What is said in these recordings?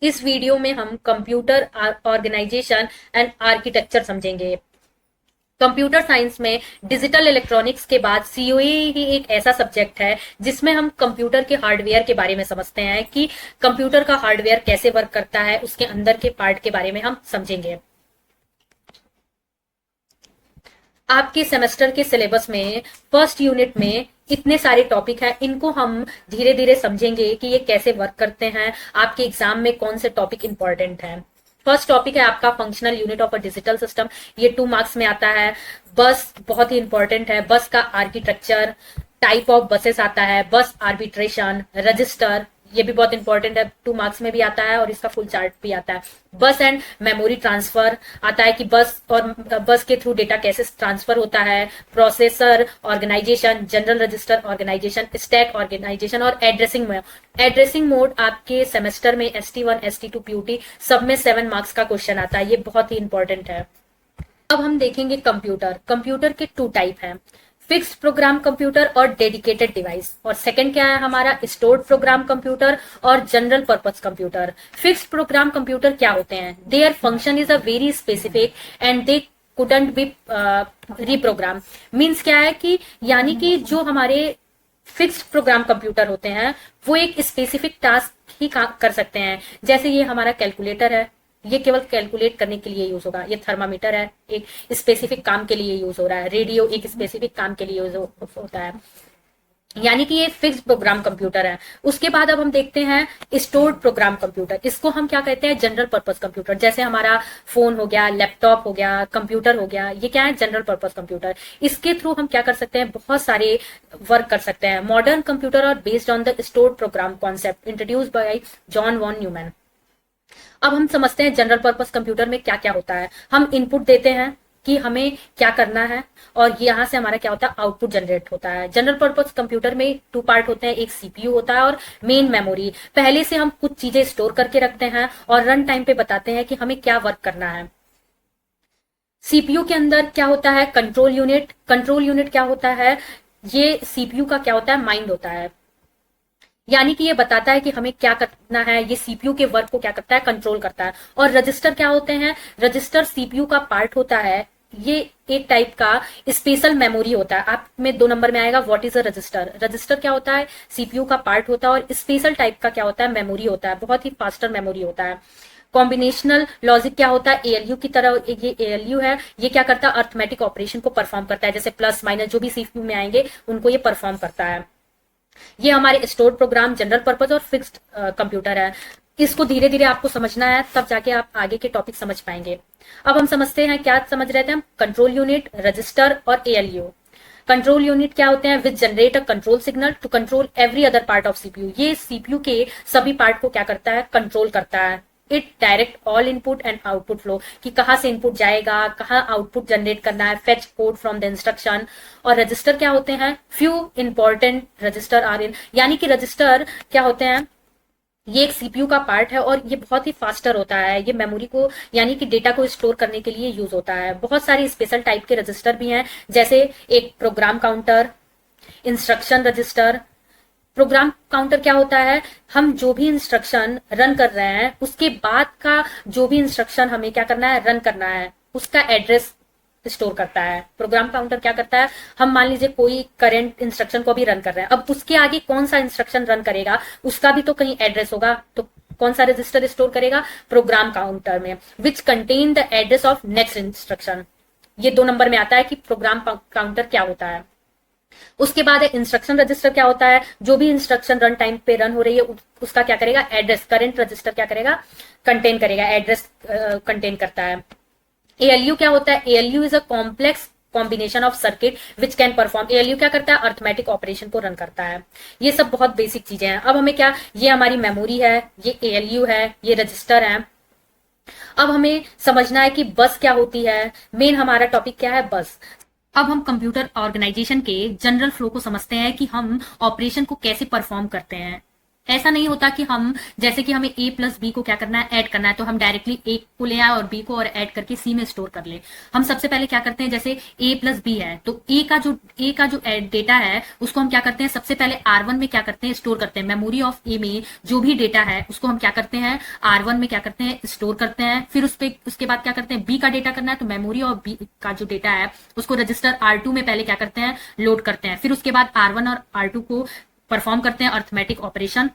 इस वीडियो में हम कंप्यूटर ऑर्गेनाइजेशन एंड आर्किटेक्चर समझेंगे। कंप्यूटर साइंस में डिजिटल इलेक्ट्रॉनिक्स के बाद सीओई ही एक ऐसा सब्जेक्ट है जिसमें हम कंप्यूटर के हार्डवेयर के बारे में समझते हैं कि कंप्यूटर का हार्डवेयर कैसे वर्क करता है, उसके अंदर के पार्ट के बारे में हम समझेंगे। आपके सेमेस्टर के सिलेबस में फर्स्ट यूनिट में इतने सारे टॉपिक हैं, इनको हम धीरे धीरे समझेंगे कि ये कैसे वर्क करते हैं, आपके एग्जाम में कौन से टॉपिक इंपॉर्टेंट हैं। फर्स्ट टॉपिक है आपका functional unit of a digital system. ये 2 मार्क्स में आता है। बस बहुत ही इंपॉर्टेंट है। बस का आर्किटेक्चर, टाइप ऑफ बसेस आता है, बस आर्बिट्रेशन, रजिस्टर, ये भी बहुत इंपॉर्टेंट है, 2 मार्क्स में भी आता है और इसका फुल चार्ट भी आता है। बस एंड मेमोरी ट्रांसफर आता है कि बस और बस के थ्रू डेटा कैसे ट्रांसफर होता है, processor organization, general register organization, stack organization और एड्रेसिंग मोड। एड्रेसिंग मोड आपके सेमेस्टर में ST1 ST2 PUT सब में 7 मार्क्स का क्वेश्चन आता है। ये बहुत ही इंपॉर्टेंट है। अब हम देखेंगे कंप्यूटर। कंप्यूटर के 2 टाइप हैं, फिक्स्ड प्रोग्राम कंप्यूटर और डेडिकेटेड डिवाइस। और सेकंड क्या है हमारा, स्टोर्ड प्रोग्राम कंप्यूटर और general purpose computer. Fixed program computer क्या होते हैं? Their function is a very specific and they couldn't B reprogram. Means क्या है कि यानी कि जो हमारे फिक्स्ड प्रोग्राम कंप्यूटर होते हैं वो एक स्पेसिफिक टास्क ही कर सकते हैं। जैसे ये हमारा कैलकुलेटर है, ये केवल कैलकुलेट करने के लिए यूज होगा। ये थर्मामीटर है, एक स्पेसिफिक काम के लिए यूज हो रहा है। रेडियो एक स्पेसिफिक काम के लिए यूज होता है, यानी कि ये फिक्स्ड प्रोग्राम कंप्यूटर है। उसके बाद अब हम देखते हैं स्टोर्ड प्रोग्राम कंप्यूटर। इसको हम क्या कहते हैं, जनरल पर्पस कंप्यूटर। जैसे हमारा फोन हो गया, लैपटॉप हो गया, कंप्यूटर हो गया, ये क्या है, जनरल पर्पस कंप्यूटर। इसके थ्रू हम क्या कर सकते हैं, बहुत सारे वर्क कर सकते हैं। Modern computer are based on the stored program concept introduced by John von Neumann. अब हम समझते हैं जनरल पर्पस कंप्यूटर में क्या क्या होता है। हम इनपुट देते हैं कि हमें क्या करना है और यहां से हमारा क्या होता है, आउटपुट जनरेट होता है। जनरल पर्पस कंप्यूटर में 2 पार्ट होते हैं, एक सीपीयू होता है और मेन मेमोरी। पहले से हम कुछ चीजें स्टोर करके रखते हैं और रन टाइम पे बताते हैं कि हमें क्या वर्क करना है। सीपीयू के अंदर क्या होता है, कंट्रोल यूनिट। कंट्रोल यूनिट क्या होता है, ये सीपीयू का क्या होता है, माइंड होता है। यानी कि ये बताता है कि हमें क्या करना है, ये सीपीयू के वर्क को क्या करता है, कंट्रोल करता है। और रजिस्टर क्या होते हैं, रजिस्टर सीपीयू का पार्ट होता है। ये एक टाइप का स्पेशल मेमोरी होता है। आप में 2 नंबर में आएगा what is a resistor. Register क्या होता है, सीपीयू का पार्ट होता है और स्पेशल टाइप का क्या होता है, मेमोरी होता है, बहुत ही फास्टर मेमोरी होता है। कॉम्बिनेशनल लॉजिक क्या होता है, एएलयू की तरह। ये एएलयू है, ये क्या करता है, अर्थमेटिक ऑपरेशन को परफॉर्म करता है। जैसे प्लस माइनस जो भी सीपीयू में आएंगे उनको ये परफॉर्म करता है। ये हमारे स्टोर्ड प्रोग्राम, जनरल पर्पस और फिक्स्ड कंप्यूटर है। इसको धीरे धीरे आपको समझना है, तब जाके आप आगे के टॉपिक समझ पाएंगे। अब हम समझते हैं, क्या समझ रहे थे हम, कंट्रोल यूनिट, रजिस्टर और एएलयू। कंट्रोल यूनिट क्या होते हैं, which generate a control signal to control every other part of CPU. ये सीपीयू के सभी पार्ट को क्या करता है, कंट्रोल करता है। It direct all input and output flow, कि कहां से इनपुट जाएगा, कहां आउटपुट जनरेट करना है, fetch code from the instruction. और रजिस्टर क्या होते हैं, few important register are in, यानी कि रजिस्टर क्या होते हैं, ये एक सीपीयू का पार्ट है और ये बहुत ही फास्टर होता है। ये मेमोरी को यानी कि डेटा को स्टोर करने के लिए यूज होता है। बहुत सारे स्पेशल टाइप के रजिस्टर भी हैं, जैसे एक program counter, instruction register. Program counter क्या होता है, हम जो भी इंस्ट्रक्शन रन कर रहे हैं उसके बाद का जो भी इंस्ट्रक्शन हमें क्या करना है, रन करना है, उसका एड्रेस स्टोर करता है। प्रोग्राम काउंटर क्या करता है, हम मान लीजिए कोई करंट इंस्ट्रक्शन को भी रन कर रहे हैं, अब उसके आगे कौन सा इंस्ट्रक्शन रन करेगा उसका भी तो कहीं एड्रेस होगा, तो कौन सा रजिस्टर स्टोर करेगा, प्रोग्राम काउंटर में, which contain the address of next instruction. ये 2 नंबर में आता है कि प्रोग्राम काउंटर क्या होता है। उसके बाद इंस्ट्रक्शन रजिस्टर क्या होता है, जो भी इंस्ट्रक्शन रन टाइम पे रन हो रही है उसका क्या करेगा, एड्रेस, करंट रजिस्टर क्या करेगा, कंटेन करेगा, एड्रेस कंटेन करता है। एएलयू क्या होता है, ALU is a complex combination of circuit which can perform. ALU क्या करता है, अर्थमेटिक ऑपरेशन को रन करता है। ये सब बहुत बेसिक चीजें हैं। अब हमें क्या, ये हमारी मेमोरी है, ये एएलयू है, ये रजिस्टर है। अब हमें समझना है कि बस क्या होती है। मेन हमारा टॉपिक क्या है, बस। अब हम कंप्यूटर ऑर्गेनाइजेशन के जनरल फ्लो को समझते हैं कि हम ऑपरेशन को कैसे परफॉर्म करते हैं। ऐसा नहीं होता कि हम जैसे कि हमें a प्लस बी को क्या करना है, ऐड करना है, तो हम डायरेक्टली a को ले आए और b को और ऐड करके c में स्टोर कर ले। हम सबसे पहले क्या करते हैं, जैसे a प्लस बी है तो a का जो डेटा है उसको हम क्या करते हैं, सबसे पहले R1 में क्या करते हैं, स्टोर करते हैं। मेमोरी ऑफ a में जो भी डेटा है उसको हम क्या करते हैं, R1 में क्या करते हैं, स्टोर करते हैं। फिर उसके बाद क्या करते हैं, b का डेटा करना है तो मेमोरी ऑफ b का जो डेटा है उसको रजिस्टर R2 में पहले क्या करते हैं, लोड करते हैं। फिर उसके बाद R1 और R2 को परफॉर्म करते हैं अर्थमेटिक ऑपरेशन।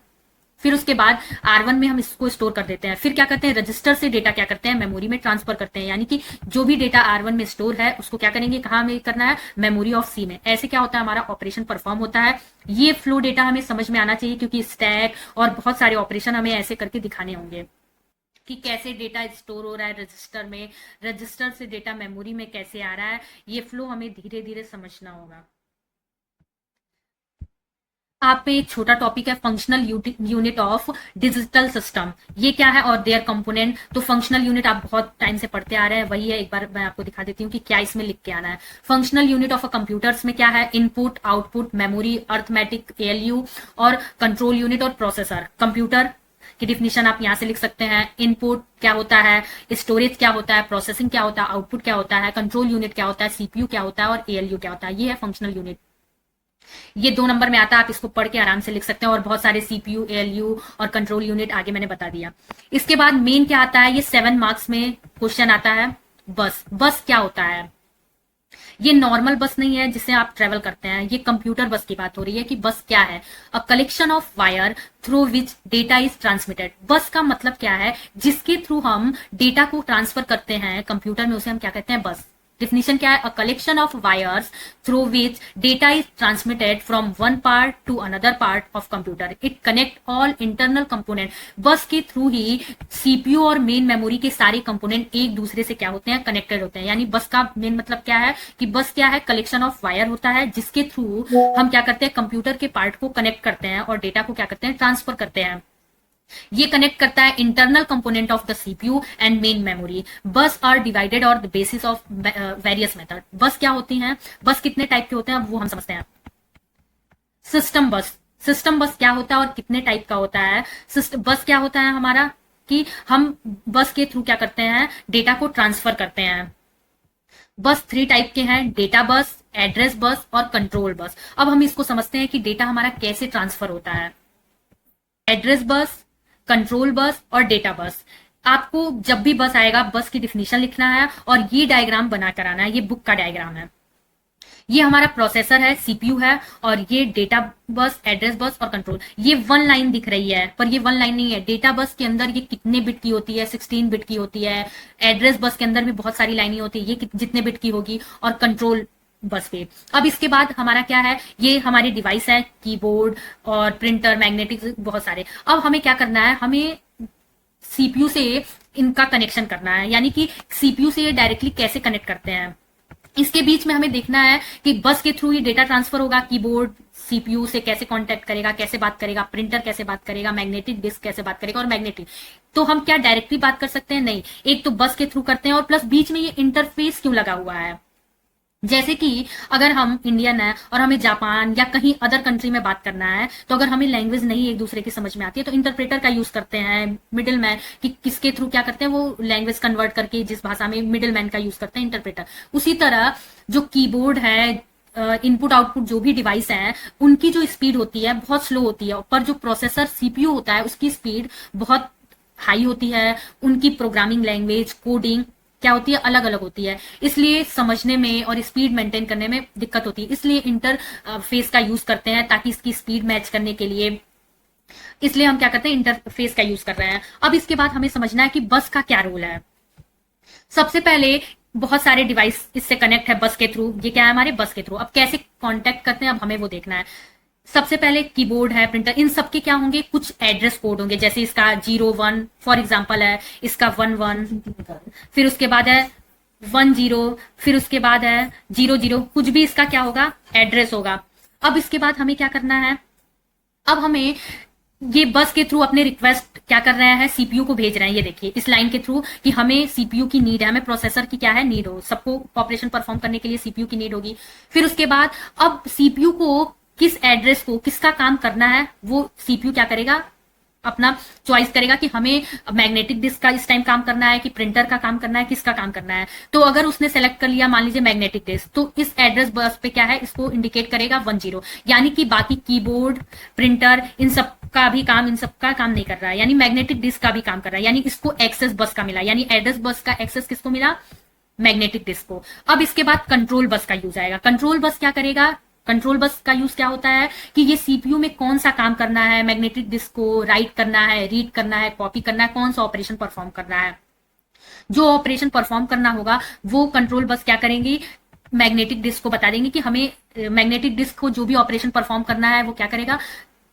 फिर उसके बाद R1 में हम इसको स्टोर कर देते हैं। फिर क्या करते हैं, रजिस्टर से डेटा क्या करते हैं, मेमोरी में ट्रांसफर करते हैं। यानी कि जो भी डेटा R1 में स्टोर है उसको क्या करेंगे, कहाँ में करना है, मेमोरी ऑफ C में। ऐसे क्या होता है, हमारा ऑपरेशन परफॉर्म होता है। ये फ्लो डेटा हमें समझ में आना चाहिए क्योंकि स्टैक और बहुत सारे ऑपरेशन हमें ऐसे करके दिखाने होंगे कि कैसे डेटा स्टोर हो रहा है रजिस्टर में, रजिस्टर से डेटा मेमोरी में कैसे आ रहा है। ये फ्लो हमें धीरे धीरे समझना होगा। आप पे एक छोटा टॉपिक है functional unit of digital system. ये क्या है और देयर कंपोनेंट। तो फंक्शनल यूनिट आप बहुत टाइम से पढ़ते आ रहे हैं, वही है। एक बार मैं आपको दिखा देती हूँ कि क्या इसमें लिख के आना है। Functional unit of a computers में क्या है, input, output, memory, arithmetic, ALU और कंट्रोल यूनिट और प्रोसेसर। कंप्यूटर की डिफिनीशन आप यहाँ से लिख सकते हैं। इनपुट क्या होता है, स्टोरेज क्या होता है, प्रोसेसिंग क्या होता है, आउटपुट क्या होता है, कंट्रोल यूनिट क्या होता है, सीपीयू क्या होता है और एएलयू क्या होता है। ये है फंक्शनल यूनिट। ये 2 नंबर में आता है, आप इसको पढ़ के आराम से लिख सकते हैं। और बहुत सारे सीपीयू, एएलयू और कंट्रोल यूनिट आगे मैंने बता दिया। इसके बाद मेन क्या आता है, ये 7 मार्क्स में क्वेश्चन आता है। बस, बस क्या होता है, ये नॉर्मल बस नहीं है जिससे आप ट्रेवल करते हैं, ये कंप्यूटर बस की बात हो रही है कि बस क्या है। A collection of wire through which data is transmitted. बस का मतलब क्या है, जिसके थ्रू हम डेटा को ट्रांसफर करते हैं कंप्यूटर में, उसे हम क्या कहते हैं, बस। डिफिनीशन क्या है, a collection of wires through which data is transmitted from one part two another part of computer. It connect all internal component. बस के थ्रू ही सीपीयू और मेन मेमोरी के सारे कंपोनेंट एक दूसरे से क्या होते हैं, कनेक्टेड होते हैं। यानी बस का मेन मतलब क्या है कि बस क्या है, कलेक्शन ऑफ वायर होता है जिसके थ्रू हम क्या करते हैं, कंप्यूटर के पार्ट को कनेक्ट करते हैं और डेटा को क्या करते हैं, ट्रांसफर करते हैं। ये कनेक्ट करता है internal component of the CPU and main memory. बस आर डिवाइडेड और the basis of various method. बस क्या होती हैं, बस कितने टाइप के होते हैं वो हम समझते हैं। सिस्टम बस, सिस्टम बस क्या होता है और कितने टाइप का होता है। बस क्या होता है हमारा कि हम बस के थ्रू क्या करते हैं, डेटा को ट्रांसफर करते हैं। बस 3 टाइप के हैं, डेटा बस, एड्रेस बस और कंट्रोल बस। अब हम इसको समझते हैं कि डेटा हमारा कैसे ट्रांसफर होता है। एड्रेस बस, कंट्रोल बस और डेटा बस। आपको जब भी बस आएगा, बस की डिफिनीशन लिखना है और ये डायग्राम बना कर आना है। ये बुक का डायग्राम है। ये हमारा प्रोसेसर है, सीपीयू है, और ये डेटा बस, एड्रेस बस और कंट्रोल। ये 1 लाइन दिख रही है पर ये 1 लाइन नहीं है। डेटा बस के अंदर ये कितने बिट की होती है, 16 बिट की होती है। एड्रेस बस के अंदर भी बहुत सारी लाइनें होती है, ये जितने बिट की होगी। और कंट्रोल बस पे। अब इसके बाद हमारा क्या है, ये हमारी डिवाइस है, कीबोर्ड और प्रिंटर, मैग्नेटिक, बहुत सारे। अब हमें क्या करना है, हमें सीपीयू से इनका कनेक्शन करना है। यानी कि सीपीयू से ये डायरेक्टली कैसे कनेक्ट करते हैं, इसके बीच में हमें देखना है कि बस के थ्रू ही डेटा ट्रांसफर होगा। कीबोर्ड सीपीयू से कैसे कांटेक्ट करेगा, कैसे बात करेगा, प्रिंटर कैसे बात करेगा, मैग्नेटिक डिस्क कैसे बात करेगा। और मैग्नेटिक तो हम क्या डायरेक्टली बात कर सकते हैं, नहीं। एक तो बस के थ्रू करते हैं और प्लस बीच में ये इंटरफेस क्यों लगा हुआ है। जैसे कि अगर हम इंडियन है और हमें जापान या कहीं अदर कंट्री में बात करना है, तो अगर हमें लैंग्वेज नहीं एक दूसरे की समझ में आती है तो इंटरप्रेटर का यूज करते हैं, मिडिल मैन, कि किसके थ्रू क्या करते हैं, वो लैंग्वेज कन्वर्ट करके जिस भाषा में, मिडिल मैन का यूज करते हैं, इंटरप्रेटर। उसी तरह जो कीबोर्ड है, इनपुट आउटपुट जो भी डिवाइस है, उनकी जो स्पीड होती है बहुत स्लो होती है, पर जो प्रोसेसर सीपीयू होता है उसकी स्पीड बहुत हाई होती है। उनकी प्रोग्रामिंग लैंग्वेज, कोडिंग क्या होती है, अलग अलग होती है। इसलिए समझने में और स्पीड मेंटेन करने में दिक्कत होती है। इसलिए इंटरफेस का यूज करते हैं ताकि इसकी स्पीड मैच करने के लिए। इसलिए हम क्या करते हैं, इंटरफेस का यूज कर रहे हैं। अब इसके बाद हमें समझना है कि बस का क्या रोल है। सबसे पहले बहुत सारे डिवाइस इससे कनेक्ट है बस के थ्रू। ये क्या है, हमारे बस के थ्रू। अब कैसे कॉन्टेक्ट करते हैं, अब हमें वो देखना है। सबसे पहले कीबोर्ड है, प्रिंटर, इन सब के क्या होंगे, कुछ एड्रेस कोड होंगे। जैसे इसका 01 फॉर एग्जांपल है, इसका 11, फिर उसके बाद है 10, फिर उसके बाद है 00। कुछ भी इसका क्या होगा, एड्रेस होगा। अब इसके बाद हमें क्या करना है, अब हमें ये बस के थ्रू अपने रिक्वेस्ट क्या कर रहे हैं, सीपीयू को भेज रहे हैं। ये देखिए इस लाइन के थ्रू कि हमें सीपीयू की नीड है, हमें प्रोसेसर की क्या है, नीड हो। सबको ऑपरेशन परफॉर्म करने के लिए सीपीयू की नीड होगी। फिर उसके बाद अब सीपीयू को किस एड्रेस को किसका काम करना है वो सीपीयू क्या करेगा, अपना चॉइस करेगा कि हमें मैग्नेटिक डिस्क का इस टाइम काम करना है कि प्रिंटर का काम करना है, किसका काम करना है। तो अगर उसने सेलेक्ट कर लिया मान लीजिए मैग्नेटिक डिस्क, तो इस एड्रेस बस पे क्या है, इसको इंडिकेट करेगा 10, यानी कि बाकी कीबोर्ड, प्रिंटर, इन सब का भी काम, इन सब का काम नहीं कर रहा है, यानी मैग्नेटिक डिस्क का भी काम कर रहा है, यानी इसको एक्सेस बस का मिला, यानी एड्रेस बस का एक्सेस किसको मिला, मैग्नेटिक डिस्क को। अब इसके बाद कंट्रोल बस का यूज आएगा। कंट्रोल बस क्या करेगा, कंट्रोल बस का यूज क्या होता है कि ये सीपीयू में कौन सा काम करना है, मैग्नेटिक डिस्क को राइट करना है, रीड करना है, कॉपी करना है, कौन सा ऑपरेशन परफॉर्म करना है। जो ऑपरेशन परफॉर्म करना होगा वो कंट्रोल बस क्या करेंगी, मैग्नेटिक डिस्क को बता देंगे कि हमें मैग्नेटिक डिस्क को जो भी ऑपरेशन परफॉर्म करना है वो क्या करेगा,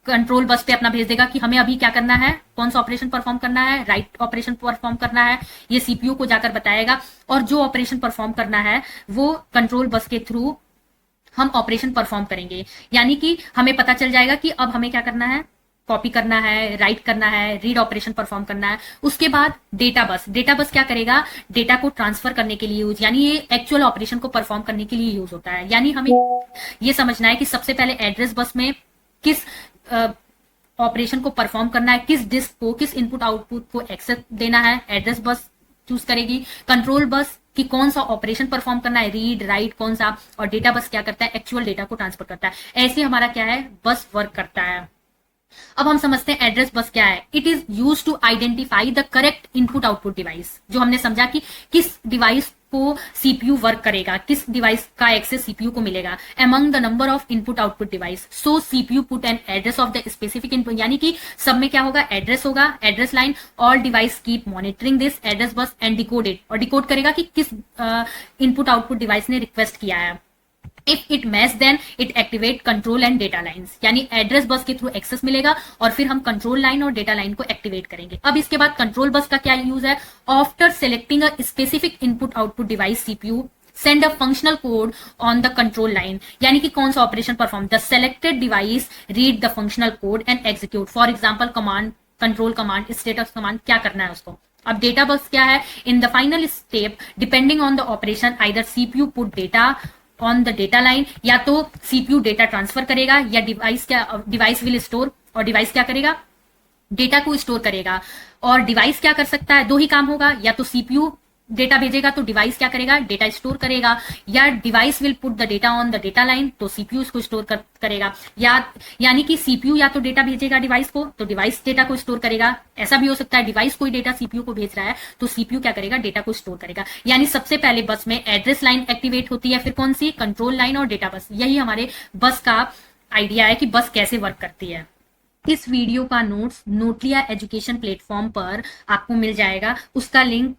कंट्रोल बस पे अपना भेज देगा कि हमें अभी क्या करना है, कौन सा ऑपरेशन परफॉर्म करना है, राइट ऑपरेशन परफॉर्म करना है, ये सीपीयू को जाकर बताएगा। और जो ऑपरेशन परफॉर्म करना है वो कंट्रोल बस के थ्रू हम ऑपरेशन परफॉर्म करेंगे, यानी कि हमें पता चल जाएगा कि अब हमें क्या करना है, कॉपी करना है, राइट करना है, रीड ऑपरेशन परफॉर्म करना है। उसके बाद डेटा बस, डेटा बस क्या करेगा, डेटा को ट्रांसफर करने के लिए यूज, यानी ये एक्चुअल ऑपरेशन को परफॉर्म करने के लिए यूज होता है। यानी हमें ये समझना है कि सबसे पहले एड्रेस बस में किस ऑपरेशन को परफॉर्म करना है, किस डिस्क को, किस इनपुट आउटपुट को एक्सेस देना है, एड्रेस बस चूज करेगी। कंट्रोल बस कि कौन सा ऑपरेशन परफॉर्म करना है, रीड राइट कौन सा, और डेटा बस क्या करता है, एक्चुअल डेटा को ट्रांसफर करता है। ऐसे हमारा क्या है, बस वर्क करता है। अब हम समझते हैं एड्रेस बस क्या है। It is use to identify the correct input output device, जो हमने समझा कि किस डिवाइस को सीपीयू वर्क करेगा, किस डिवाइस का एक्सेस सीपीयू को मिलेगा, among the number of input output device. So CPU put an address of the specific input, यानी कि सब में क्या होगा, एड्रेस होगा, address line. All device keep monitoring this address bus and decode it, और डिकोड करेगा कि किस इनपुट आउटपुट डिवाइस ने रिक्वेस्ट किया है। If it match then it activate control and data lines, यानी एड्रेस बस के थ्रू एक्सेस मिलेगा और फिर हम कंट्रोल लाइन और डेटा लाइन को एक्टिवेट करेंगे। अब इसके बाद कंट्रोल बस का क्या यूज है, after selecting a specific input output device CPU send a functional code on the control line, यानी कि कौन सा operation perform, the selected device read the functional code and execute. For example command, control command, status command, क्या करना है उसको। अब data bus क्या है, in the final step depending on the operation either CPU put data on the data line, या तो CPU data transfer करेगा या डिवाइस विल स्टोर, और डिवाइस क्या करेगा, डेटा को स्टोर करेगा। और डिवाइस क्या कर सकता है, दो ही काम होगा, या तो सीपीयू डेटा भेजेगा तो डिवाइस क्या करेगा, डेटा स्टोर करेगा, या device will put the data on the data line, तो सीपीयू इसको स्टोर करेगा। यानी कि सीपीयू या तो डेटा भेजेगा डिवाइस को तो डिवाइस डेटा को स्टोर करेगा। ऐसा भी हो सकता है डिवाइस कोई डेटा सीपीयू को भेज रहा है तो सीपीयू क्या करेगा, डेटा को स्टोर करेगा। यानी सबसे पहले बस में एड्रेस लाइन एक्टिवेट होती है, फिर कौन सी, कंट्रोल लाइन और डेटा बस। यही हमारे बस का आइडिया है कि बस कैसे वर्क करती है। इस वीडियो का नोट्स नोटलिया एजुकेशन प्लेटफॉर्म पर आपको मिल जाएगा, उसका लिंक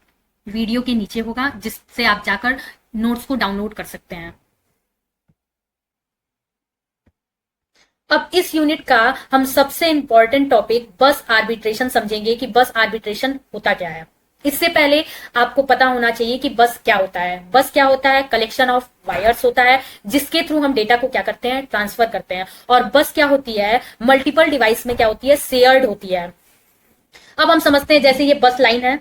वीडियो के नीचे होगा, जिससे आप जाकर नोट्स को डाउनलोड कर सकते हैं। अब इस यूनिट का हम सबसे इंपॉर्टेंट टॉपिक बस आर्बिट्रेशन समझेंगे कि बस आर्बिट्रेशन होता क्या है। इससे पहले आपको पता होना चाहिए कि बस क्या होता है। बस क्या होता है, कलेक्शन ऑफ वायर्स होता है जिसके थ्रू हम डेटा को क्या करते हैं, ट्रांसफर करते हैं। और बस क्या होती है, मल्टीपल डिवाइस में क्या होती है, शेयर्ड होती है। अब हम समझते हैं जैसे ये बस लाइन है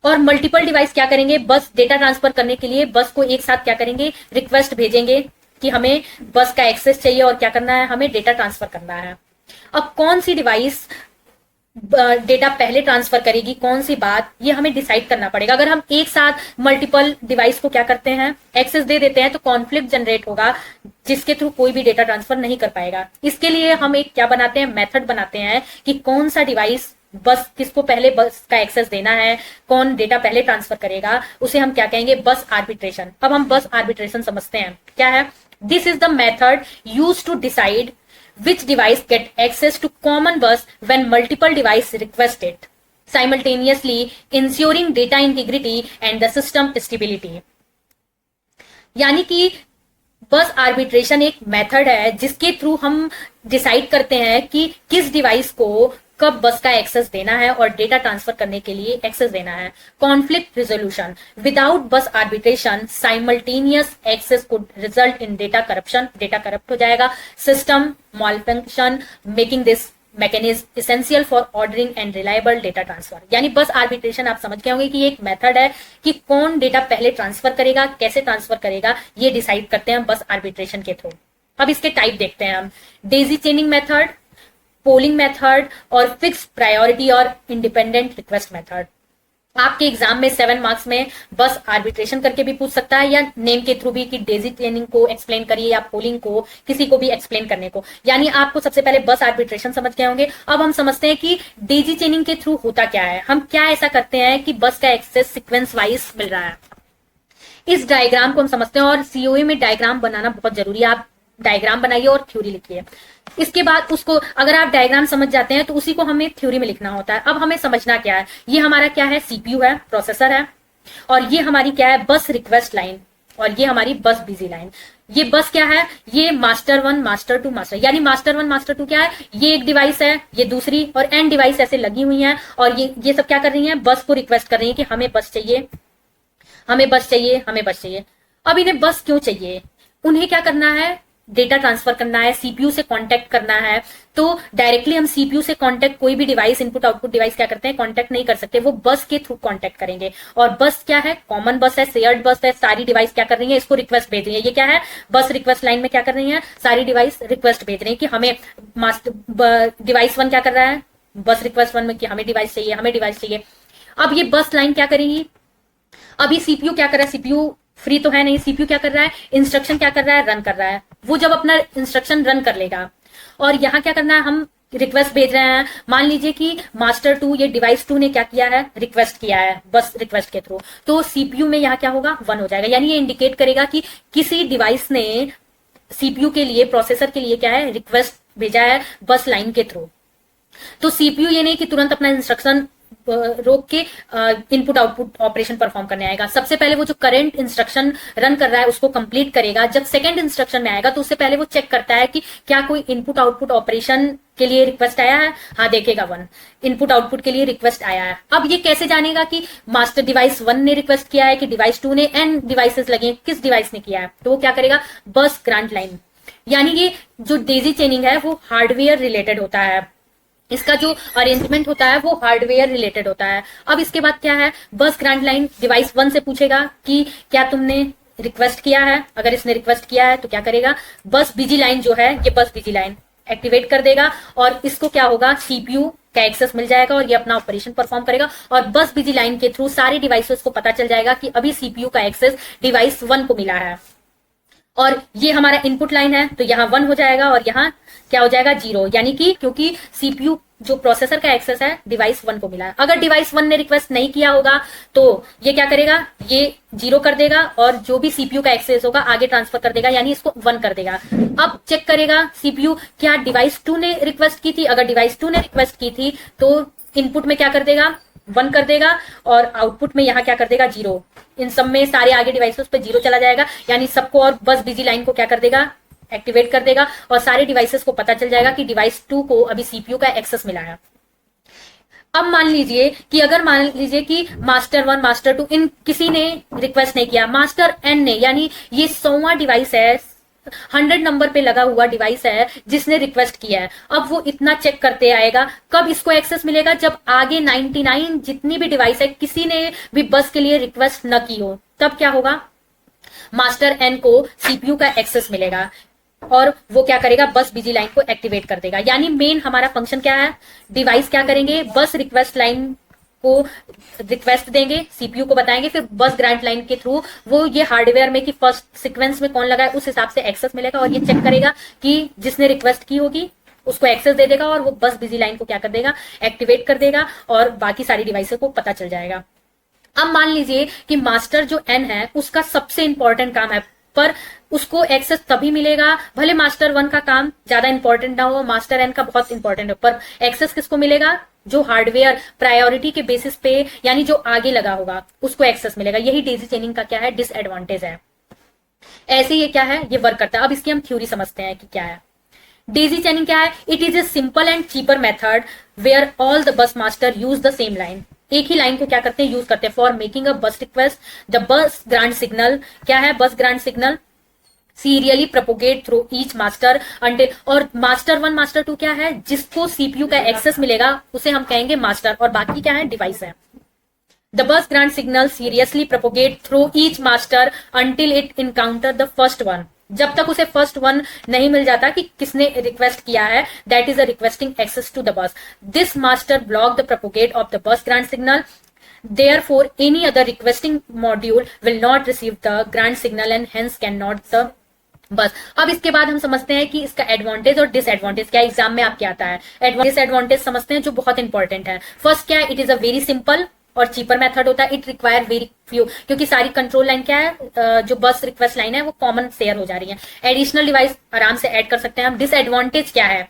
और मल्टीपल डिवाइस क्या करेंगे, बस डेटा ट्रांसफर करने के लिए बस को एक साथ क्या करेंगे, रिक्वेस्ट भेजेंगे कि हमें बस का एक्सेस चाहिए और क्या करना है, हमें डेटा ट्रांसफर करना है। अब कौन सी डिवाइस डेटा पहले ट्रांसफर करेगी, कौन सी बात, ये हमें डिसाइड करना पड़ेगा। अगर हम एक साथ मल्टीपल डिवाइस को क्या करते हैं, एक्सेस दे देते हैं, तो कॉन्फ्लिक्ट जनरेट होगा जिसके थ्रू कोई भी डेटा ट्रांसफर नहीं कर पाएगा। इसके लिए हम एक क्या बनाते हैं, मेथड बनाते हैं कि कौन सा डिवाइस बस किसको पहले बस का एक्सेस देना है, कौन डेटा पहले ट्रांसफर करेगा, उसे हम क्या कहेंगे, बस आर्बिट्रेशन। अब हम बस आर्बिट्रेशन समझते हैं क्या है। This is the method used to decide which device get access to common bus when multiple device request it, simultaneously ensuring data integrity and the system stability। यानी कि बस आर्बिट्रेशन एक मेथड है जिसके थ्रू हम डिसाइड करते हैं कि किस डिवाइस को कब बस का एक्सेस देना है और डेटा ट्रांसफर करने के लिए एक्सेस देना है। Conflict resolution, without bus arbitration simultaneous access could result in data corruption, data corrupt हो जाएगा, system malfunction, making this mechanism essential for ordering and reliable data transfer. यानी बस आर्बिट्रेशन आप समझ गए होंगे कि एक मेथड है कि कौन डेटा पहले ट्रांसफर करेगा, कैसे ट्रांसफर करेगा, ये डिसाइड करते हैं बस आर्बिट्रेशन के थ्रू। अब इसके टाइप देखते हैं हम, डेजी चेनिंग मेथड, पोलिंग मेथड और फिक्स प्रायोरिटी और इंडिपेंडेंट रिक्वेस्ट मेथड। आपके एग्जाम में 7 मार्क्स में बस आर्बिट्रेशन करके भी पूछ सकता है या नेम के थ्रू भी कि डेजी चेनिंग को एक्सप्लेन करिए या पोलिंग को, किसी को भी एक्सप्लेन करने को। यानी आपको सबसे पहले बस आर्बिट्रेशन समझ गए होंगे। अब हम समझते हैं कि डेजी चेनिंग के थ्रू होता क्या है, हम क्या ऐसा करते हैं कि बस का एक्सेस सीक्वेंस वाइज मिल रहा है। इस डायग्राम को हम समझते हैं और सीओए में डायग्राम बनाना बहुत जरूरी है। आप डायग्राम बनाइए और थ्योरी लिखिए। इसके बाद उसको अगर आप डायग्राम समझ जाते हैं तो उसी को हमें थ्योरी में लिखना होता है। अब हमें समझना क्या है, ये हमारा क्या है, सीपीयू है, प्रोसेसर है, और ये हमारी क्या है, बस रिक्वेस्ट लाइन, और ये हमारी बस बिजी लाइन। ये बस क्या है, ये मास्टर 1 मास्टर 2 मास्टर, यानी मास्टर 1 मास्टर 2 क्या है, ये एक डिवाइस है, ये दूसरी, और एन डिवाइस ऐसे लगी हुई है, और ये सब क्या कर रही है, बस को रिक्वेस्ट कर रही है कि हमें बस चाहिए, हमें बस चाहिए, हमें बस चाहिए। अब इन्हें बस क्यों चाहिए, उन्हें क्या करना है, डेटा ट्रांसफर करना है, सीपीयू से कांटेक्ट करना है। तो डायरेक्टली हम सीपीयू से कांटेक्ट कोई भी डिवाइस, इनपुट आउटपुट डिवाइस क्या करते हैं, कांटेक्ट नहीं कर सकते, वो बस के थ्रू कांटेक्ट करेंगे। और बस क्या है, कॉमन बस है, शेयर्ड बस है, सारी डिवाइस क्या कर रही है, इसको रिक्वेस्ट भेज रही है। ये क्या है, बस रिक्वेस्ट लाइन में क्या कर रही है, सारी डिवाइस रिक्वेस्ट भेज रही है कि हमें डिवाइस 1 क्या कर रहा है, बस रिक्वेस्ट 1 में कि हमें डिवाइस चाहिए, हमें डिवाइस चाहिए। अब ये बस लाइन क्या करेगी, अभी सीपीयू क्या कर रहा है, सीपीयू फ्री तो है नहीं, सीपीयू क्या कर रहा है, इंस्ट्रक्शन क्या कर रहा है, रन कर रहा है। वो जब अपना इंस्ट्रक्शन रन कर लेगा, और यहां क्या करना है, हम रिक्वेस्ट भेज रहे हैं। मान लीजिए कि मास्टर 2, ये डिवाइस 2 ने क्या किया है, रिक्वेस्ट किया है बस रिक्वेस्ट के थ्रू, तो सीपीयू में यहां क्या होगा, 1 हो जाएगा। यानी ये इंडिकेट करेगा कि किसी डिवाइस ने सीपीयू के लिए, प्रोसेसर के लिए क्या है, रिक्वेस्ट भेजा है बस लाइन के थ्रू। तो सीपीयू ये नहीं कि तुरंत अपना इंस्ट्रक्शन रोक के इनपुट आउटपुट ऑपरेशन परफॉर्म करने आएगा। सबसे पहले वो जो करंट इंस्ट्रक्शन रन कर रहा है उसको कंप्लीट करेगा। जब सेकंड इंस्ट्रक्शन में आएगा तो उससे पहले वो चेक करता है कि क्या कोई इनपुट आउटपुट ऑपरेशन के लिए रिक्वेस्ट आया है, हाँ देखेगा 1 इनपुट आउटपुट के लिए रिक्वेस्ट आया है। अब ये कैसे जानेगा कि मास्टर डिवाइस 1 ने रिक्वेस्ट किया है कि डिवाइस 2 ने, एन डिवाइसेस लगे, किस डिवाइस ने किया है, तो वो क्या करेगा, बस ग्रांट लाइन। यानी ये जो डेजी चेनिंग है वो हार्डवेयर रिलेटेड होता है, इसका जो अरेंजमेंट होता है वो हार्डवेयर रिलेटेड होता है। अब इसके बाद क्या है, बस ग्रांट लाइन डिवाइस 1 से पूछेगा कि क्या तुमने रिक्वेस्ट किया है, अगर इसने रिक्वेस्ट किया है तो क्या करेगा, बस बिजी लाइन जो है, ये बस बिजी लाइन एक्टिवेट कर देगा, और इसको क्या होगा, सीपीयू का एक्सेस मिल जाएगा और ये अपना ऑपरेशन परफॉर्म करेगा। और बस बिजी लाइन के थ्रू सारी डिवाइसेस को पता चल जाएगा कि अभी सीपीयू का एक्सेस डिवाइस 1 को मिला है, और ये हमारा इनपुट लाइन है, तो यहाँ 1 हो जाएगा और यहाँ क्या हो जाएगा, 0। यानी कि क्योंकि सीपीयू जो प्रोसेसर का एक्सेस है डिवाइस 1 को मिला है। अगर डिवाइस 1 ने रिक्वेस्ट नहीं किया होगा तो ये क्या करेगा, ये 0 कर देगा, और जो भी सीपीयू का एक्सेस होगा आगे ट्रांसफर कर देगा, यानी इसको 1 कर देगा। अब चेक करेगा सीपीयू क्या डिवाइस 2 ने रिक्वेस्ट की थी, अगर डिवाइस 2 ने रिक्वेस्ट की थी तो इनपुट में क्या कर देगा, 1 कर देगा, और आउटपुट में यहाँ क्या कर देगा, 0। इन सब में सारे आगे डिवाइसेस पे 0 चला जाएगा, यानी सबको और बस बिजी लाइन को क्या कर देगा, एक्टिवेट कर देगा, और सारे डिवाइसेस को पता चल जाएगा कि डिवाइस 2 को अभी सीपीयू का एक्सेस मिला है। अब मान लीजिए कि अगर मान लीजिए कि मास्टर 1 मास्टर 2 इन किसी ने रिक्वेस्ट नहीं किया, मास्टर एन ने, यानी ये 100वां डिवाइस है, 100 नंबर पे लगा हुआ डिवाइस है जिसने रिक्वेस्ट किया है। अब वो इतना चेक करते आएगा, कब इसको एक्सेस मिलेगा, जब आगे 99 जितनी भी डिवाइस है किसी ने भी बस के लिए रिक्वेस्ट न की हो, तब क्या होगा, मास्टर एन को सीपीयू का एक्सेस मिलेगा, और वो क्या करेगा, बस बिजी लाइन को एक्टिवेट कर देगा। यानी मेन हमारा फंक्शन क्या है, डिवाइस क्या करेंगे, बस रिक्वेस्ट लाइन को रिक्वेस्ट देंगे, सीपीयू को बताएंगे, फिर बस ग्रांट लाइन के थ्रू वो ये हार्डवेयर में कि फर्स्ट सीक्वेंस में कौन लगा है उस हिसाब से एक्सेस मिलेगा, और ये चेक करेगा कि जिसने रिक्वेस्ट की होगी उसको एक्सेस दे देगा, और वो बस बिजी लाइन को क्या कर देगा, एक्टिवेट कर देगा, और बाकी सारी डिवाइसेस को पता चल जाएगा। अब मान लीजिए कि मास्टर जो एन है उसका सबसे इंपॉर्टेंट काम है, पर उसको एक्सेस तभी मिलेगा, भले मास्टर 1 का काम ज्यादा इंपॉर्टेंट ना हो, मास्टर एन का बहुत इंपॉर्टेंट है, पर एक्सेस किसको मिलेगा, जो हार्डवेयर प्रायोरिटी के बेसिस पे, यानी जो आगे लगा होगा उसको एक्सेस मिलेगा। यही डेजी चेनिंग का क्या है, डिसएडवांटेज है। ऐसे ये क्या है, ये वर्क करता है। अब इसकी हम थ्योरी समझते हैं कि क्या है डेजी चेनिंग। क्या है, it is a simple and cheaper method where all the bus master use the same line. एक ही लाइन को क्या करते हैं, यूज करते हैं फॉर मेकिंग अ बस request. The bus grant signal क्या है, बस grant signal serially propagate through each master until, और मास्टर 1 मास्टर 2 क्या है, जिसको सीपीयू का एक्सेस मिलेगा उसे हम कहेंगे मास्टर, और बाकी क्या है, डिवाइस है। The bus grant signal seriously propagate through each master until it encounter the first one. जब तक उसे फर्स्ट वन नहीं मिल जाता कि किसने रिक्वेस्ट किया है, that is a requesting access to the bus. This master block the propagate of the bus grant signal, therefore any other requesting module will not receive the grant signal and hence cannot the बस। अब इसके बाद हम समझते हैं कि इसका advantage और डिसएडवांटेज क्या एग्जाम में आपके आता है। डिसएडवांटेज समझते हैं जो बहुत इंपॉर्टेंट है। फर्स्ट क्या है, it is a very simple और चीपर मेथड होता है। इट रिक्वायर वेरी फ्यू, क्योंकि सारी कंट्रोल लाइन क्या है, जो बस रिक्वेस्ट लाइन है वो कॉमन शेयर हो जा रही है। एडिशनल डिवाइस आराम से ऐड कर सकते हैं हम। डिसएडवांटेज क्या है,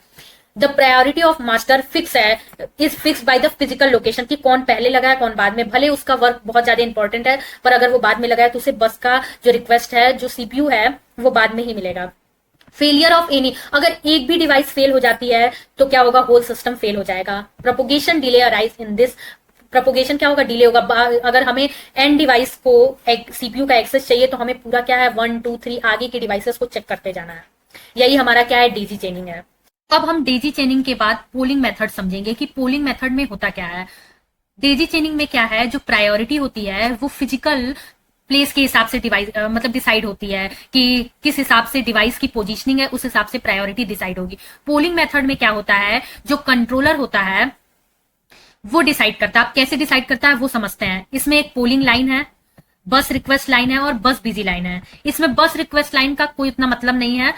the priority of master fix है, is fix by the physical location, कि कौन पहले लगा है कौन बाद में। भले उसका वर्क बहुत ज्यादा इंपॉर्टेंट है, पर अगर वो बाद में लगा है तो उसे बस का जो रिक्वेस्ट है, जो सीपीयू है, वो बाद में ही मिलेगा। फेलियर ऑफ एनी, अगर एक भी डिवाइस फेल हो जाती है तो क्या होगा, होल सिस्टम फेल हो जाएगा। Propagation delay arise in this, propagation क्या होगा, डिले होगा। अगर हमें एन डिवाइस को सीपीयू का एक्सेस चाहिए तो हमें पूरा क्या है 1 2 3 आगे के डिवाइसेस को चेक करते जाना है। यही हमारा क्या है, डेजी चेनिंग है। अब हम डेजी चेनिंग के बाद पोलिंग मेथड समझेंगे कि पोलिंग मेथड में होता क्या है। डेजी चेनिंग में क्या है, जो प्रायोरिटी होती है वो फिजिकल प्लेस के हिसाब से डिवाइस मतलब डिसाइड होती है कि किस हिसाब से डिवाइस की पोजीशनिंग है, उस हिसाब से प्रायोरिटी डिसाइड होगी। पोलिंग मेथड में क्या होता है, जो कंट्रोलर होता है वो डिसाइड करता है। आप कैसे डिसाइड करता है वो समझते हैं। इसमें एक पोलिंग लाइन है, बस रिक्वेस्ट लाइन है और बस बिजी लाइन है। इसमें बस रिक्वेस्ट लाइन का कोई इतना मतलब नहीं है।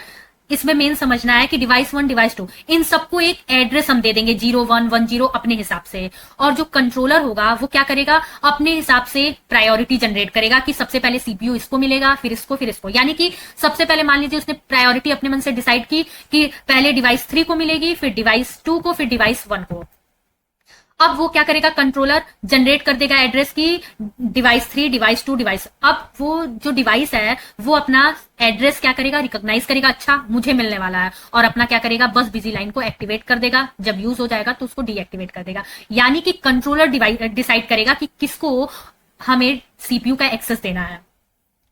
इसमें मेन समझना है कि डिवाइस 1 डिवाइस 2 इन सबको एक एड्रेस हम दे देंगे 01 10 अपने हिसाब से, और जो कंट्रोलर होगा वो क्या करेगा, अपने हिसाब से प्रायोरिटी जनरेट करेगा कि सबसे पहले सीपीयू इसको मिलेगा, फिर इसको, फिर इसको। यानी कि सबसे पहले मान लीजिए उसने प्रायोरिटी अपने मन से डिसाइड की कि पहले डिवाइस 3 को मिलेगी, फिर डिवाइस 2 को, फिर डिवाइस 1 को। अब वो क्या करेगा, कंट्रोलर जनरेट कर देगा एड्रेस की डिवाइस 3 डिवाइस 2 डिवाइस। अब वो जो डिवाइस है वो अपना एड्रेस क्या करेगा, रिकॉग्नाइज करेगा, अच्छा मुझे मिलने वाला है, और अपना क्या करेगा, बस बिजी लाइन को एक्टिवेट कर देगा। जब यूज हो जाएगा तो उसको डीएक्टिवेट कर देगा। यानी कि कंट्रोलर डिसाइड करेगा कि किसको हमें सीपीयू का एक्सेस देना है,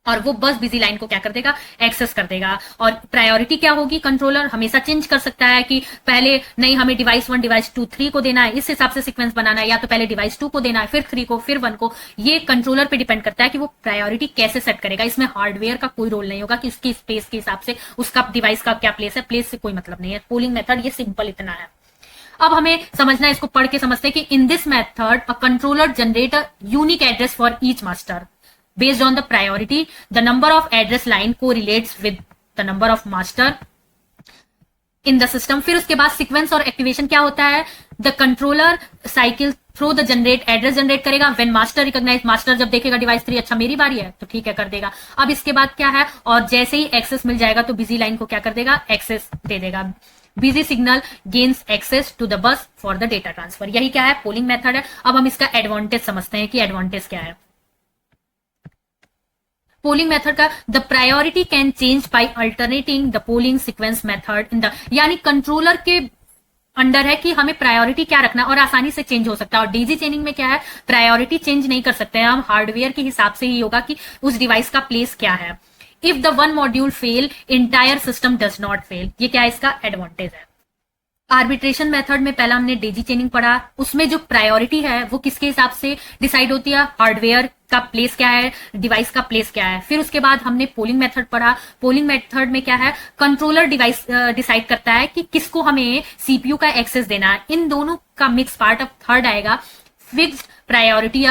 और वो बस बिजी लाइन को क्या कर देगा, एक्सेस कर देगा। और प्रायोरिटी क्या होगी, कंट्रोलर हमेशा चेंज कर सकता है कि पहले नहीं हमें डिवाइस 1 डिवाइस 2 3 को देना है, इस हिसाब से सीक्वेंस बनाना है, या तो पहले डिवाइस 2 को देना है, फिर 3 को, फिर 1 को। ये कंट्रोलर पे डिपेंड करता है कि वो प्रायोरिटी कैसे सेट करेगा। इसमें हार्डवेयर का कोई रोल नहीं होगा कि उसकी स्पेस के हिसाब से उसका डिवाइस का क्या प्लेस है, प्लेस से कोई मतलब नहीं है। पोलिंग मेथड ये सिंपल इतना है। अब हमें समझना है, इसको पढ़ के समझते हैं कि in this method a controller generate a unique address for each master based on the priority. The number of address line correlates with the number of master in the system. फिर उसके बाद सीक्वेंस और activation क्या होता है, the controller cycle through the generate address generate करेगा when master recognise. Master जब देखेगा डिवाइस 3 अच्छा मेरी बारी है तो ठीक है कर देगा। अब इसके बाद क्या है, और जैसे ही एक्सेस मिल जाएगा तो बिजी लाइन को क्या कर देगा, एक्सेस दे देगा। Busy signal gains access to the bus for the data transfer. यही क्या है, पोलिंग मेथड है। अब हम इसका एडवांटेज समझते हैं कि एडवांटेज क्या है पोलिंग मेथड का। The priority can change by alternating the polling sequence method in the, यानी कंट्रोलर के अंडर है कि हमें प्रायोरिटी क्या रखना और आसानी से चेंज हो सकता है। और डेजी चेनिंग में क्या है, प्रायोरिटी चेंज नहीं कर सकते हैं हम, हार्डवेयर के हिसाब से ही होगा कि उस डिवाइस का प्लेस क्या है। If the one module fail entire system does not fail. ये क्या है, इसका एडवांटेज है। आर्बिट्रेशन मेथड में पहला हमने डेजी चेनिंग पढ़ा, उसमें जो प्रायोरिटी है वो किसके हिसाब से डिसाइड होती है, हार्डवेयर का प्लेस क्या है, डिवाइस का प्लेस क्या है। फिर उसके बाद हमने पोलिंग मेथड पढ़ा। पोलिंग मेथड में क्या है, कंट्रोलर डिवाइस डिसाइड करता है कि किसको हमें सीपीयू का एक्सेस देना है। इन दोनों का मिक्स पार्ट। अब थर्ड आएगा फिक्स्ड प्रायोरिटी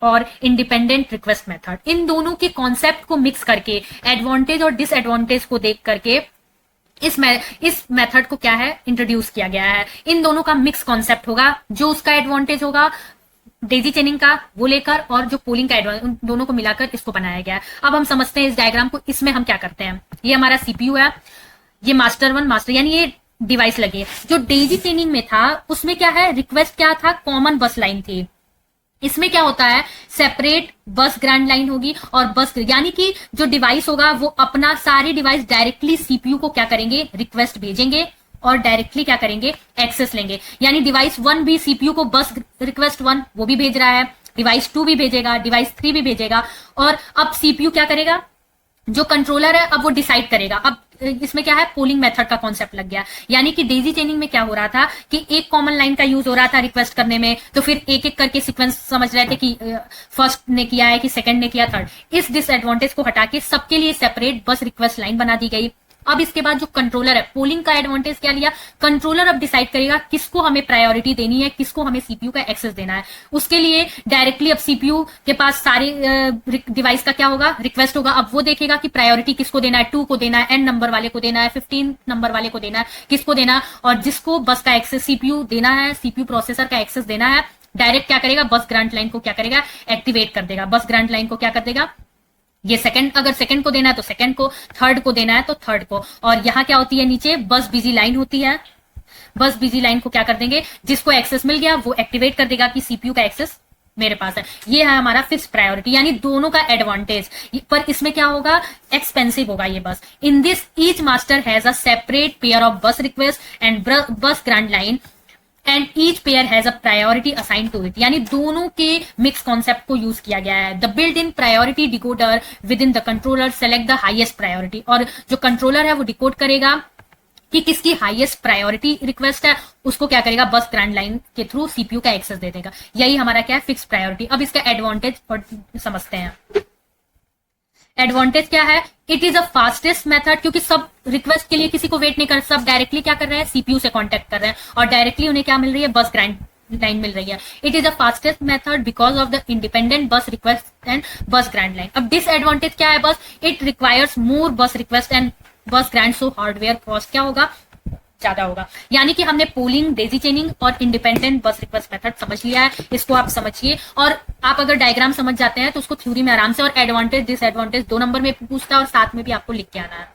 और इंडिपेंडेंट रिक्वेस्ट मेथड। इन दोनों के कॉन्सेप्ट को मिक्स करके एडवांटेज और डिसएडवांटेज को देख करके इस मेथड को क्या है, इंट्रोड्यूस किया गया है। इन दोनों का मिक्स कॉन्सेप्ट होगा, जो उसका एडवांटेज होगा डेजी चेनिंग का वो लेकर, और जो पोलिंग का एडवांटेज, उन दोनों को मिलाकर इसको बनाया गया है। अब हम समझते हैं इस डायग्राम को। इसमें हम क्या करते हैं, ये हमारा सीपीयू है, ये मास्टर 1 मास्टर, यानी ये डिवाइस लगी है। जो डेजी चेनिंग में था उसमें क्या है, रिक्वेस्ट क्या था, कॉमन बस लाइन थी। इसमें क्या होता है, सेपरेट बस ग्रांड लाइन होगी और बस, यानी कि जो डिवाइस होगा वो अपना सारे डिवाइस डायरेक्टली सीपीयू को क्या करेंगे, रिक्वेस्ट भेजेंगे और डायरेक्टली क्या करेंगे, एक्सेस लेंगे। यानी डिवाइस 1 भी सीपीयू को बस रिक्वेस्ट 1 वो भी भेज रहा है, डिवाइस 2 भी भेजेगा, डिवाइस 3 भी भेजेगा। और अब सीपीयू क्या करेगा, जो कंट्रोलर है अब वो डिसाइड करेगा। अब इसमें क्या है, पोलिंग मेथड का कॉन्सेप्ट लग गया। यानी कि डेजी चेनिंग में क्या हो रहा था कि एक कॉमन लाइन का यूज हो रहा था रिक्वेस्ट करने में, तो फिर एक एक करके सीक्वेंस समझ रहे थे कि फर्स्ट ने किया है कि सेकंड ने किया, थर्ड। इस डिसएडवांटेज को हटा के सबके लिए सेपरेट बस रिक्वेस्ट लाइन बना दी गई। अब इसके बाद जो कंट्रोलर है, पोलिंग का एडवांटेज क्या लिया, कंट्रोलर अब डिसाइड करेगा किसको हमें प्रायोरिटी देनी है, किसको हमें सीपीयू का एक्सेस देना है। उसके लिए डायरेक्टली अब सीपीयू के पास सारे डिवाइस का क्या होगा, रिक्वेस्ट होगा। अब वो देखेगा कि प्रायोरिटी किसको देना है, 2 को देना है, n नंबर वाले को देना है, 15 नंबर वाले को देना है, किसको देना है। और जिसको बस का एक्सेस सीपीयू देना है, सीपीयू प्रोसेसर का एक्सेस देना है, डायरेक्ट क्या करेगा, बस ग्रांट लाइन को क्या करेगा, एक्टिवेट कर देगा। बस ग्रांट लाइन को क्या कर देगा, ये सेकंड, अगर सेकंड को देना है तो सेकंड को, थर्ड को देना है तो थर्ड को। और यहां क्या होती है, नीचे बस बिजी लाइन होती है। बस बिजी लाइन को क्या कर देंगे, जिसको एक्सेस मिल गया वो एक्टिवेट कर देगा कि सीपीयू का एक्सेस मेरे पास है। ये है हमारा फिक्स प्रायोरिटी, यानी दोनों का एडवांटेज। पर इसमें क्या होगा, एक्सपेंसिव होगा ये bus. In this each master has a separate pair of bus request and bus grant line and each pair has a priority assign to it. यानी दोनों के मिक्स कॉन्सेप्ट को यूज किया गया है। The built in priority decoder with in the controller select the highest priority. और जो controller है वो डिकोड करेगा कि किसकी हाईएस्ट प्रायोरिटी रिक्वेस्ट है, उसको क्या करेगा, बस ग्रांट लाइन के थ्रू सीपीयू का एक्सेस दे देगा। यही हमारा क्या है, फिक्स प्रायोरिटी। अब इसका एडवांटेज समझते हैं। एडवांटेज क्या है, it is a fastest method, क्योंकि सब रिक्वेस्ट के लिए किसी को वेट नहीं कर, सब डायरेक्टली क्या कर रहे हैं, सीपीयू से कांटेक्ट कर रहे हैं और डायरेक्टली उन्हें क्या मिल रही है, बस ग्रांट लाइन मिल रही है। It is a fastest method because of the independent बस request and bus grant line. अब डिसएडवांटेज क्या है, बस इट रिक्वायर्स मोर बस request and bus grant, so hardware cost क्या होगा, ज्यादा होगा। यानी कि हमने पोलिंग, डेजी चेनिंग और इंडिपेंडेंट बस रिक्वेस्ट मेथड समझ लिया है। इसको आप समझिए, और आप अगर डायग्राम समझ जाते हैं तो उसको थ्योरी में आराम से, और एडवांटेज डिसएडवांटेज 2 नंबर में पूछता है और साथ में भी आपको लिख के आना है।